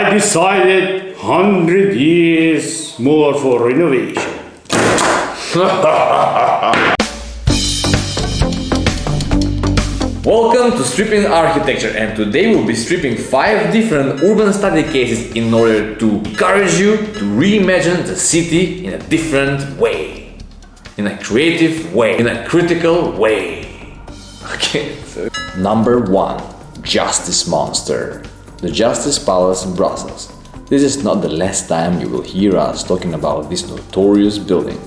I decided 100 years more for renovation. Welcome to Stripping Architecture, and today we'll be stripping 5 different urban study cases in order to encourage you to reimagine the city in a different way, in a creative way, in a critical way. Okay. Number 1. Justice Monster. The Justice Palace in Brussels. This is not the last time you will hear us talking about this notorious building.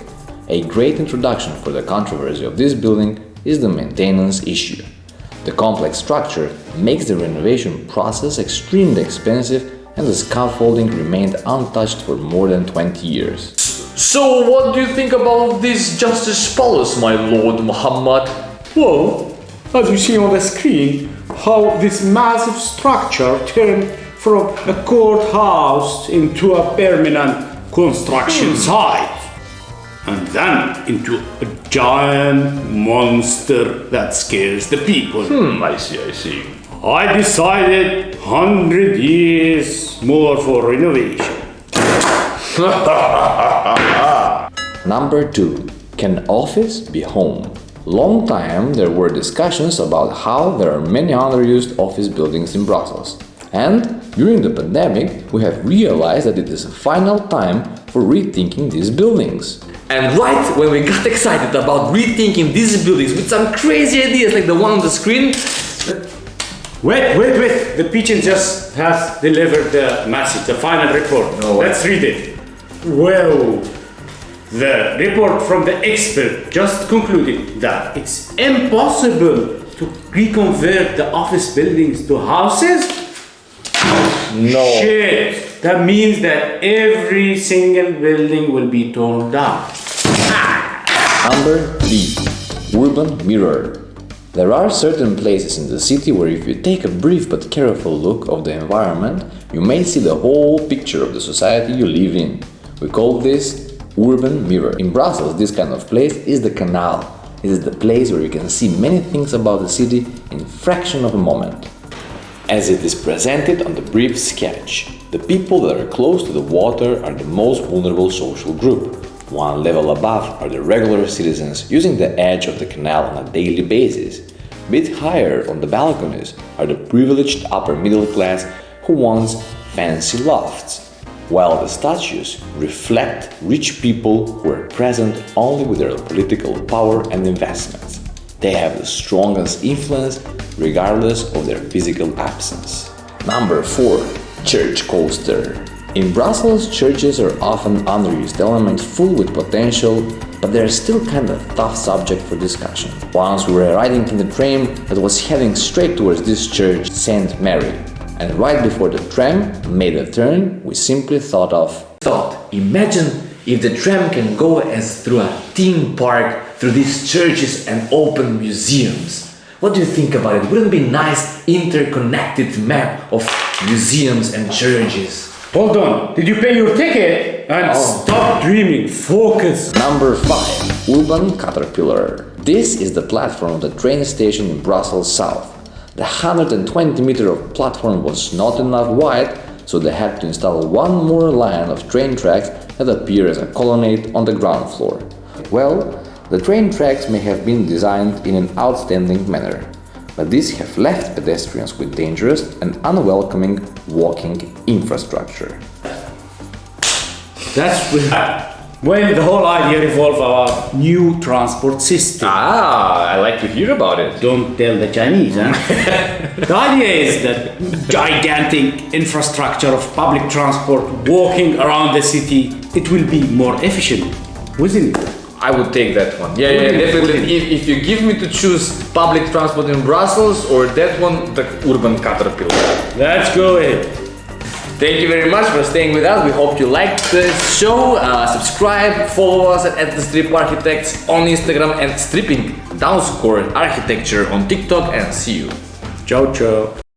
A great introduction for the controversy of this building is the maintenance issue. The complex structure makes the renovation process extremely expensive, and the scaffolding remained untouched for more than 20 years. So what do you think about this Justice Palace, my Lord Muhammad? Well, as you see on the screen, how this massive structure turned from a courthouse into a permanent construction site, and then into a giant monster that scares the people. I see. I decided 100 years more for renovation. Number 2. Can office be home? Long time there were discussions about how there are many underused office buildings in Brussels. And during the pandemic, we have realized that it is a final time for rethinking these buildings. And right when we got excited about rethinking these buildings with some crazy ideas like the one on the screen... Wait, the pigeon just has delivered the message, the final report. No. Let's read it. Well, the report from the expert just concluded that it's impossible to reconvert the office buildings to houses. No. Shit! That means that every single building will be torn down. Number 3. Urban Mirror. There are certain places in the city where if you take a brief but careful look of the environment, you may see the whole picture of the society you live in. We call this urban mirror. In Brussels, this kind of place is the canal. It is the place where you can see many things about the city in a fraction of a moment. As it is presented on the brief sketch, the people that are close to the water are the most vulnerable social group. One level above are the regular citizens using the edge of the canal on a daily basis. A bit higher on the balconies are the privileged upper middle class who wants fancy lofts, while the statues reflect rich people who are present only with their political power and investments. They have the strongest influence regardless of their physical absence. Number 4. Church Coaster. In Brussels, churches are often underused elements full with potential, but they're still kind of a tough subject for discussion. Once we were riding in the tram that was heading straight towards this church, St. Mary, and right before the tram made a turn, we simply thought, imagine if the tram can go as through a theme park through these churches and open museums. What do you think about it? Wouldn't it be nice interconnected map of museums and churches? Hold on, did you pay your ticket? And stop dreaming, focus. Number 5. Urban Caterpillar. This is the platform of the train station in Brussels South. The 120-meter of platform was not enough wide, so they had to install one more line of train tracks that appear as a colonnade on the ground floor. Well, the train tracks may have been designed in an outstanding manner, but these have left pedestrians with dangerous and unwelcoming walking infrastructure. That's when the whole idea revolves around new transport system. I like to hear about it. Don't tell the Chinese, huh? The idea is that gigantic infrastructure of public transport walking around the city, it will be more efficient, wasn't it? I would take that one. Yeah, definitely. If you give me to choose public transport in Brussels or that one, the urban caterpillar. Let's go ahead. Thank you very much for staying with us. We hope you liked the show. Subscribe, follow us at The Strip Architects on Instagram and Stripping_Architecture on TikTok, and see you. Ciao, ciao.